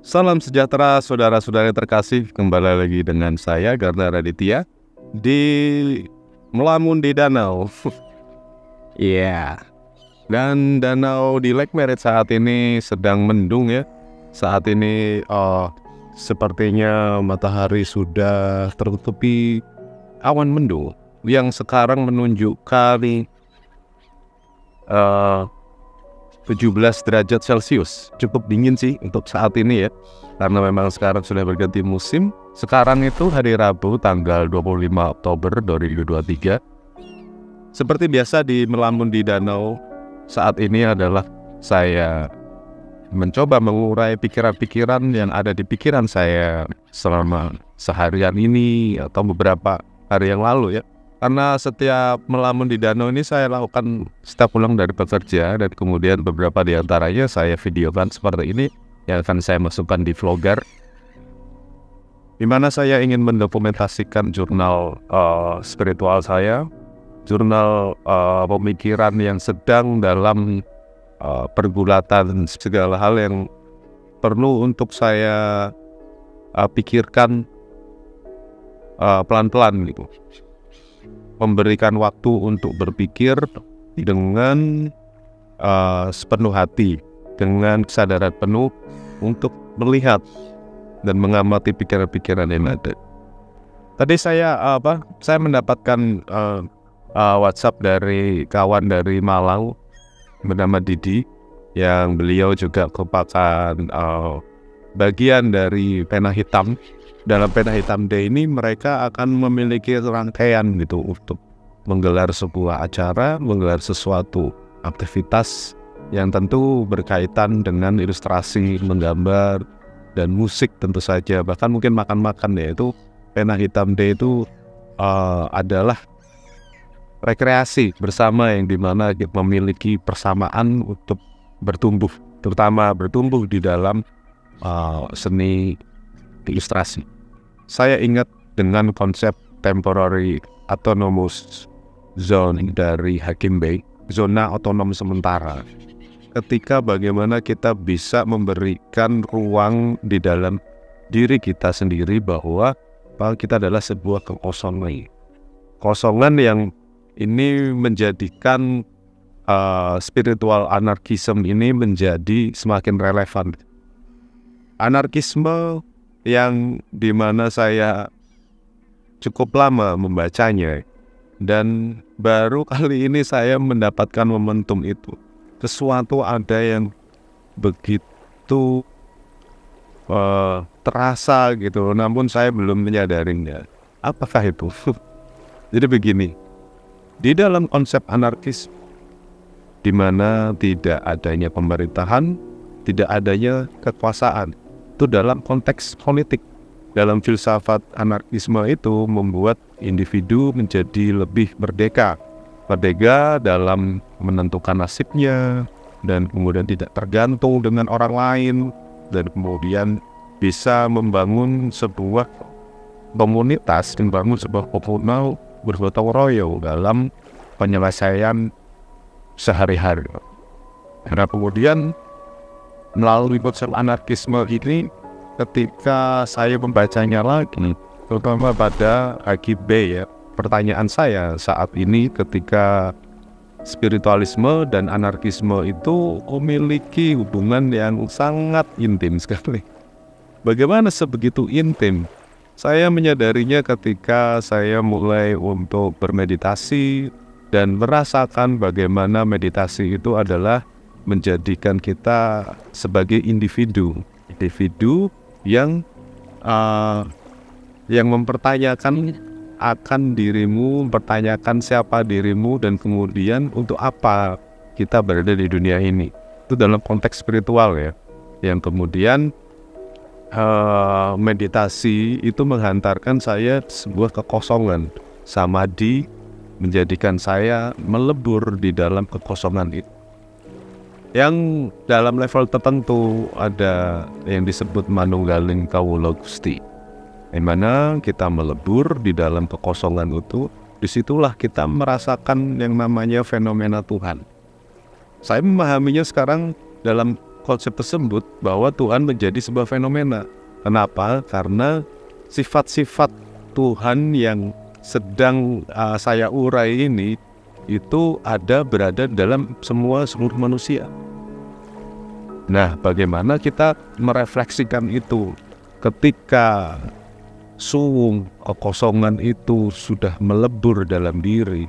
Salam sejahtera saudara-saudara terkasih, kembali lagi dengan saya Garda Raditya di Melamun di Danau. Iya, dan danau di Lake Merritt saat ini sedang mendung ya. Saat ini sepertinya matahari sudah tertutupi awan mendung yang sekarang menunjukkan 17 derajat Celcius. Cukup dingin sih untuk saat ini ya, karena memang sekarang sudah berganti musim. Sekarang itu hari Rabu tanggal 25 Oktober 2023. Seperti biasa di Melamun di Danau, saat ini adalah saya mencoba mengurai pikiran-pikiran yang ada di pikiran saya selama seharian ini atau beberapa hari yang lalu ya. Karena setiap melamun di danau ini saya lakukan setiap pulang dari bekerja, dan kemudian beberapa di antaranya saya videokan seperti ini yang akan saya masukkan di vlogger, di mana saya ingin mendokumentasikan jurnal spiritual saya, jurnal pemikiran yang sedang dalam pergulatan segala hal yang perlu untuk saya pikirkan pelan-pelan gitu. Memberikan waktu untuk berpikir dengan sepenuh hati, dengan kesadaran penuh untuk melihat dan mengamati pikiran-pikiran yang ada. Tadi saya mendapatkan WhatsApp dari kawan dari Malang bernama Didi, yang beliau juga merupakan bagian dari Pena Hitam. Dalam Pena Hitam Day ini mereka akan memiliki rangkaian gitu untuk menggelar sebuah acara, menggelar sesuatu aktivitas yang tentu berkaitan dengan ilustrasi, menggambar, dan musik tentu saja. Bahkan mungkin makan-makan, yaitu Pena Hitam Day itu adalah rekreasi bersama yang dimana kita memiliki persamaan untuk bertumbuh, terutama bertumbuh di dalam seni ilustrasi. Saya ingat dengan konsep temporary autonomous zone dari Hakim Bey, zona otonom sementara. Ketika bagaimana kita bisa memberikan ruang di dalam diri kita sendiri bahwa kita adalah sebuah kekosongan. Kosongan yang ini menjadikan spiritual anarkisme ini menjadi semakin relevan. Anarkisme yang dimana saya cukup lama membacanya, dan baru kali ini saya mendapatkan momentum itu. Sesuatu ada yang begitu terasa gitu, namun saya belum menyadarinya. Apakah itu? Jadi begini, di dalam konsep anarkis, di mana tidak adanya pemerintahan, tidak adanya kekuasaan, itu dalam konteks politik. Dalam filsafat anarkisme itu membuat individu menjadi lebih merdeka. Merdeka dalam menentukan nasibnya, dan kemudian tidak tergantung dengan orang lain, dan kemudian bisa membangun sebuah komunitas, membangun sebuah komunal bergotong royong dalam penyelesaian sehari-hari. Karena kemudian melalui konsep anarkisme ini, ketika saya membacanya lagi, terutama pada Hakim Bey ya, pertanyaan saya saat ini ketika spiritualisme dan anarkisme itu memiliki hubungan yang sangat intim sekali. Bagaimana sebegitu intim? Saya menyadarinya ketika saya mulai untuk bermeditasi dan merasakan bagaimana meditasi itu adalah menjadikan kita sebagai individu yang mempertanyakan akan dirimu, mempertanyakan siapa dirimu, dan kemudian untuk apa kita berada di dunia ini. Itu dalam konteks spiritual ya, yang kemudian meditasi itu menghantarkan saya sebuah kekosongan, samadhi, menjadikan saya melebur di dalam kekosongan itu. Yang dalam level tertentu ada yang disebut manunggaling kawula Gusti, di mana kita melebur di dalam kekosongan itu. Disitulah kita merasakan yang namanya fenomena Tuhan. Saya memahaminya sekarang dalam konsep tersebut bahwa Tuhan menjadi sebuah fenomena. Kenapa? Karena sifat-sifat Tuhan yang sedang saya urai ini itu berada dalam seluruh manusia. Nah, bagaimana kita merefleksikan itu ketika suwung kekosongan itu sudah melebur dalam diri,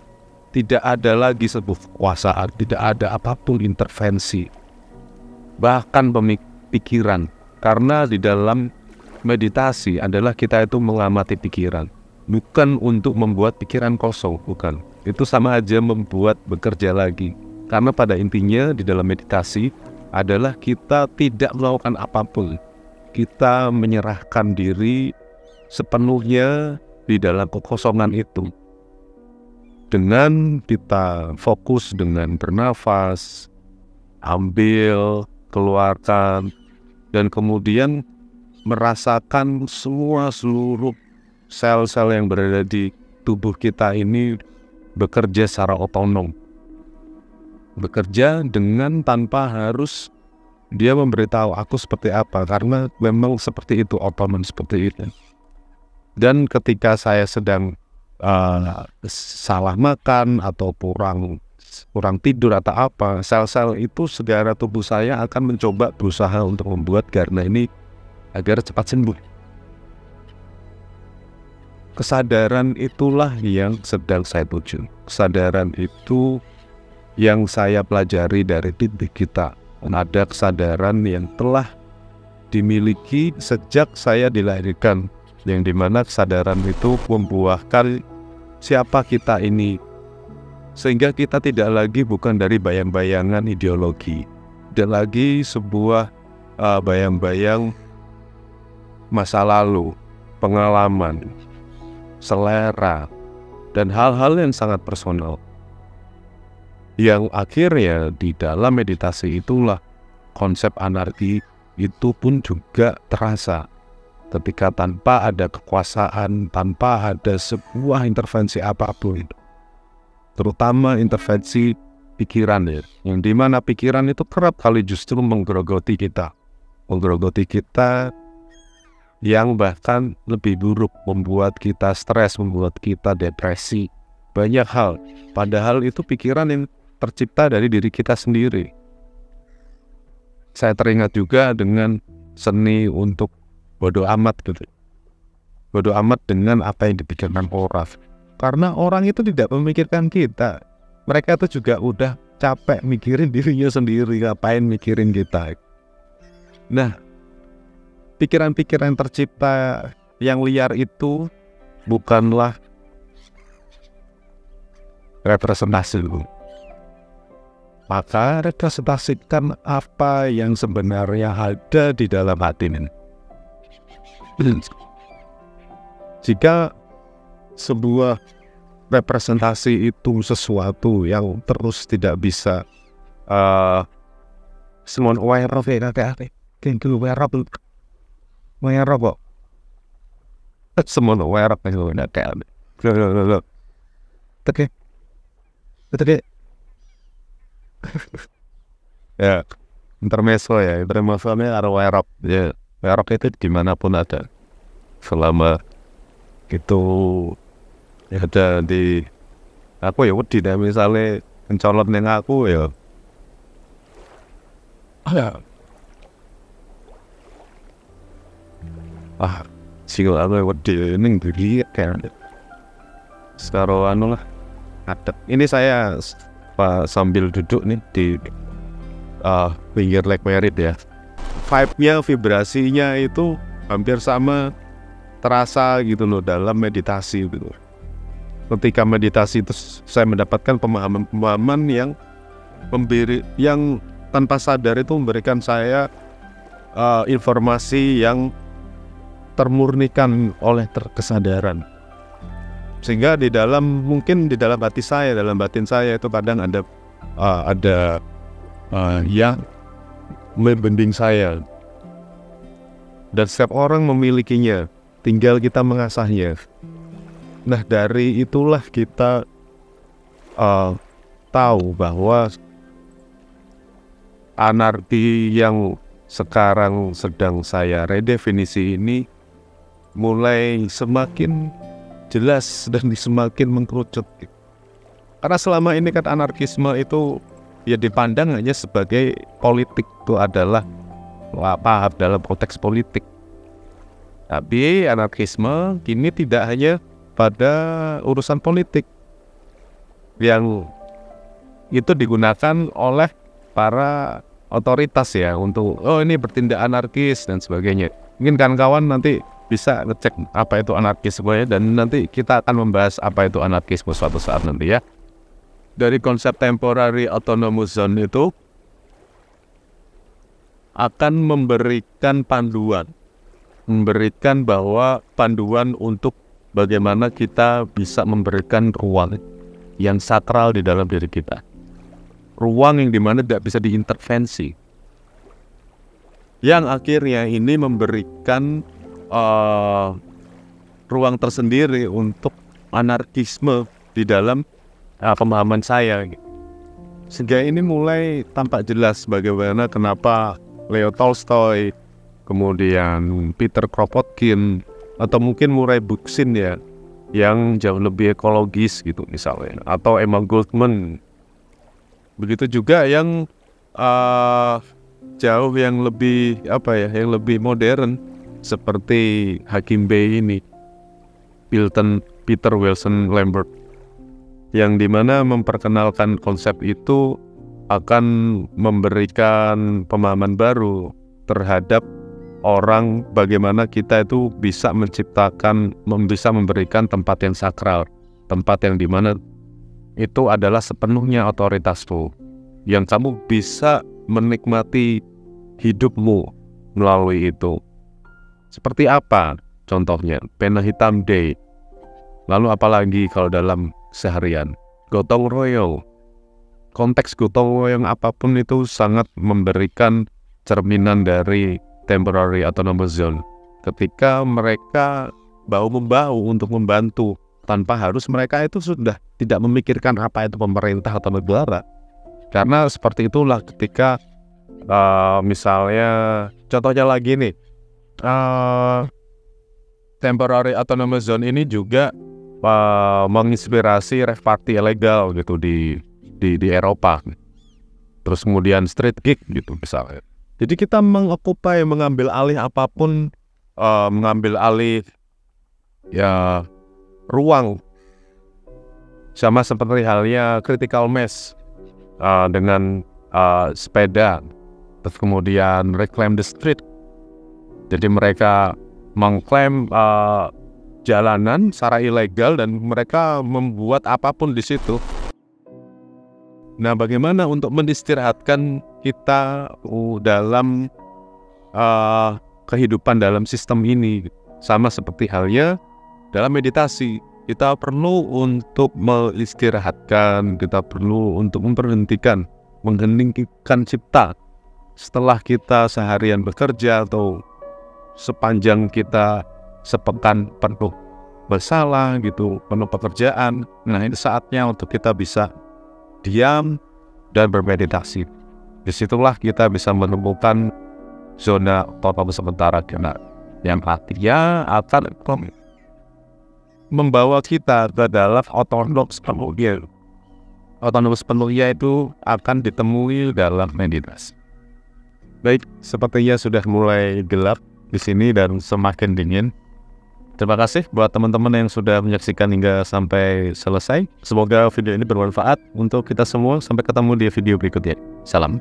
tidak ada lagi sebuah kekuasaan, tidak ada apapun intervensi, bahkan pemikiran. Karena di dalam meditasi adalah kita itu mengamati pikiran, bukan untuk membuat pikiran kosong, bukan. Itu sama aja membuat bekerja lagi. Karena pada intinya di dalam meditasi adalah kita tidak melakukan apapun. Kita menyerahkan diri sepenuhnya di dalam kekosongan itu. Dengan kita fokus dengan bernafas, ambil, keluarkan, dan kemudian merasakan seluruh sel-sel yang berada di tubuh kita ini bekerja secara otonom. Bekerja dengan tanpa harus dia memberitahu aku seperti apa, karena memang seperti itu, otonom seperti itu. Dan ketika saya sedang salah makan atau kurang tidur atau apa, sel-sel itu secara tubuh saya akan mencoba berusaha untuk membuat garna ini agar cepat sembuh. Kesadaran itulah yang sedang saya tuju. Kesadaran itu yang saya pelajari dari titik kita. Ada kesadaran yang telah dimiliki sejak saya dilahirkan, yang dimana kesadaran itu membuahkan siapa kita ini, sehingga kita tidak lagi bukan dari bayang-bayangan ideologi, tidak lagi sebuah bayang-bayang masa lalu, pengalaman, selera, dan hal-hal yang sangat personal. Yang akhirnya di dalam meditasi itulah konsep anarki itu pun juga terasa. Ketika tanpa ada kekuasaan, tanpa ada sebuah intervensi apapun, terutama intervensi pikiran ya, yang dimana pikiran itu kerap kali justru menggerogoti kita, yang bahkan lebih buruk, membuat kita stres, membuat kita depresi, banyak hal. Padahal itu pikiran yang tercipta dari diri kita sendiri. Saya teringat juga dengan seni untuk bodoh amat gitu. Bodoh amat dengan apa yang dipikirkan orang. Karena orang itu tidak memikirkan kita. Mereka itu juga udah capek mikirin dirinya sendiri, ngapain mikirin kita. Nah, pikiran-pikiran tercipta yang liar itu bukanlah representasi. Maka representasikan apa yang sebenarnya ada di dalam hati ini. Jika sebuah representasi itu sesuatu yang terus tidak bisa semua aware of it, ya, intermezzonya ada aware of, ya, aware of itu dimanapun ada, selama itu ya ada di aku ya wedi deh, misalnya mencolot neng aku ya singgung aku wedi neng diri kayak sekarang anu lah ada. Ini saya sambil duduk nih di pinggir Lake Merritt ya, vibe-nya, vibrasinya itu hampir sama terasa gitu loh dalam meditasi gitu. Ketika meditasi itu saya mendapatkan pemahaman-pemahaman yang tanpa sadar itu memberikan saya informasi yang termurnikan oleh kesadaran. Sehingga mungkin di dalam hati saya, dalam batin saya itu kadang ada yang membending saya. Dan setiap orang memilikinya, tinggal kita mengasahnya. Nah, dari itulah kita tahu bahwa anarki yang sekarang sedang saya redefinisi ini mulai semakin jelas dan semakin mengkerucut. Karena selama ini kan anarkisme itu ya dipandang hanya sebagai politik, itu adalah paham dalam konteks politik. Tapi anarkisme kini tidak hanya pada urusan politik yang itu digunakan oleh para otoritas ya untuk ini bertindak anarkis dan sebagainya. Mungkin kawan-kawan nanti bisa ngecek apa itu anarkisme ya, dan nanti kita akan membahas apa itu anarkisme suatu saat nanti ya. Dari konsep temporary autonomous zone itu akan memberikan panduan untuk bagaimana kita bisa memberikan ruang yang sakral di dalam diri kita. Ruang yang dimana tidak bisa diintervensi. Yang akhirnya ini memberikan ruang tersendiri untuk anarkisme di dalam pemahaman saya. Sehingga ini mulai tampak jelas bagaimana kenapa Leo Tolstoy, kemudian Peter Kropotkin, atau mungkin Murray Bookchin ya, yang jauh lebih ekologis gitu misalnya, atau Emma Goldman. Begitu juga yang jauh yang lebih yang lebih modern seperti Hakim Bey ini, Peter Wilson Lambert, yang dimana memperkenalkan konsep itu akan memberikan pemahaman baru terhadap orang, bagaimana kita itu bisa bisa memberikan tempat yang sakral, tempat yang dimana itu adalah sepenuhnya otoritasmu, yang kamu bisa menikmati hidupmu melalui itu. Seperti apa contohnya? Pena hitam day. Lalu apalagi kalau dalam seharian, gotong royong. Konteks gotong royong apapun itu sangat memberikan cerminan dari temporary autonomous zone. Ketika mereka bahu-membahu untuk membantu, tanpa harus mereka itu sudah tidak memikirkan apa itu pemerintah atau negara. Karena seperti itulah ketika misalnya contohnya lagi nih, temporary autonomous zone ini juga menginspirasi rave party ilegal gitu di Eropa. Terus kemudian street gig gitu misalnya. Jadi kita mengambil alih apapun, mengambil alih ya ruang, sama seperti halnya critical mass dengan sepeda, terus kemudian reclaim the street. Jadi mereka mengklaim jalanan secara ilegal dan mereka membuat apapun di situ. Nah, bagaimana untuk menistirahatkan kita dalam kehidupan dalam sistem ini? Sama seperti halnya dalam meditasi, kita perlu untuk mengistirahatkan, kita perlu untuk mengheningkan cipta. Setelah kita seharian bekerja atau sepanjang kita sepekan penuh bersalah gitu, penuh pekerjaan. Nah, ini saatnya untuk kita bisa diam dan bermeditasi. Disitulah kita bisa menemukan zona otonom sementara kita, yang artinya akan membawa kita ke dalam autonomous penuhnya. Autonomous penuhnya itu akan ditemui dalam meditasi. Baik, sepertinya sudah mulai gelap di sini dan semakin dingin. Terima kasih buat teman-teman yang sudah menyaksikan hingga sampai selesai. Semoga video ini bermanfaat untuk kita semua. Sampai ketemu di video berikutnya. Salam.